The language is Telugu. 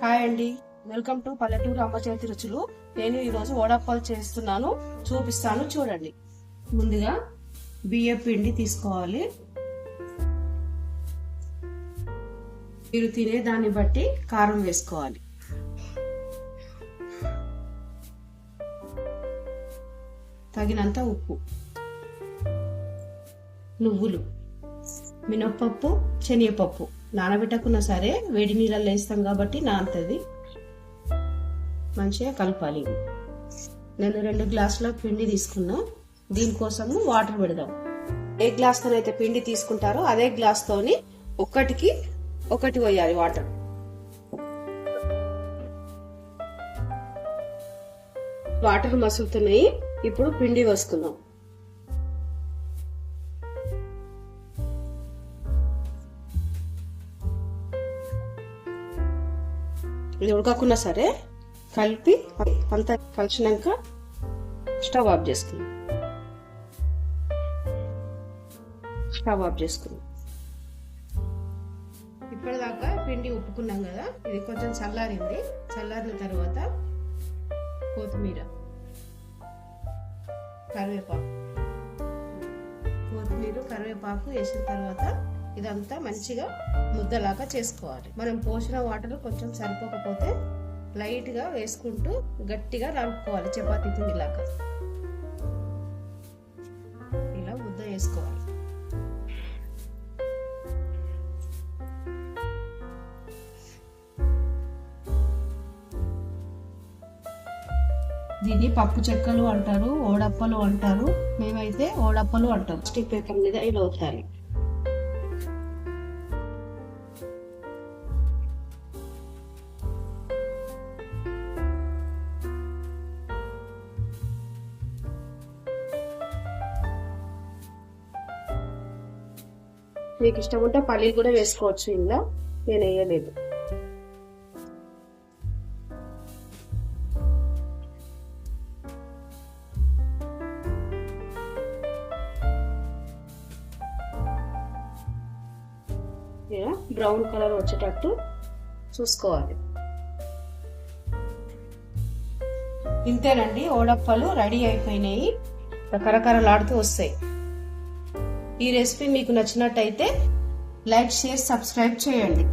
హాయ్ అండి, వెల్కమ్ టు పల్లెటూరు అమ్మ చేతి రుచులు. నేను ఈరోజు వడప్పాలు చేస్తున్నాను, చూపిస్తాను చూడండి. ముందుగా బియ్య పిండి తీసుకోవాలి. మీరు తినే దాన్ని బట్టి కారం వేసుకోవాలి. తగినంత ఉప్పు, నువ్వులు, మినప్పప్పు, శనగపప్పు నానబెట్టకున్నా సరే వేడి నీళ్ళల్లో వేస్తాం కాబట్టి నానుతుంది. మంచిగా కలపాలి. నేను 2 గ్లాసుల పిండి తీసుకున్నా. దీనికోసము వాటర్ పెడదాం. ఏ గ్లాస్తో అయితే పిండి తీసుకుంటారో అదే గ్లాస్తోని ఒకటి పోయాలి వాటర్. వాటర్ మసులుతున్నాయి. ఇప్పుడు పిండి వేసుకుందాం. ఇది ఉడకకున్నా సరే కలిపి అంతా కలిసినాక స్టవ్ ఆఫ్ చేసుకుందాం. ఇప్పటిదాకా పిండి ఉప్పుకున్నాం కదా, ఇది కొంచెం చల్లారింది. చల్లారిన తర్వాత కొత్తిమీర, కరివేపాకు వేసిన తర్వాత ఇదంతా మంచిగా ముద్దలాగా చేసుకోవాలి. మనం పోసిన వాటర్ కొంచెం సరిపోకపోతే లైట్ గా వేసుకుంటూ గట్టిగా నలుపుకోవాలి. చపాతీ పిండిలాగా ఇలా ముద్ద వేసుకోవాలి. దీన్ని పప్పు చెక్కలు అంటారు, ఓడప్పలు అంటారు. మేమైతే ఓడప్పలు అంటాం. స్టిక్ పేపర్ మీద ఇలా వత్తాలి. మీకు ఇష్టం ఉంటే పల్లీలు కూడా వేసుకోవచ్చు. ఇలా నేను వేయలేదు. బ్రౌన్ కలర్ వచ్చేటట్టు చూసుకోవాలి. ఇంతేనండి, ఓడప్పలు రెడీ అయిపోయినాయి. కరకరలాడుతూ వస్తాయి. ఈ రెసిపీ మీకు నచ్చినట్టయితే లైక్, షేర్, సబ్స్క్రైబ్ చేయండి.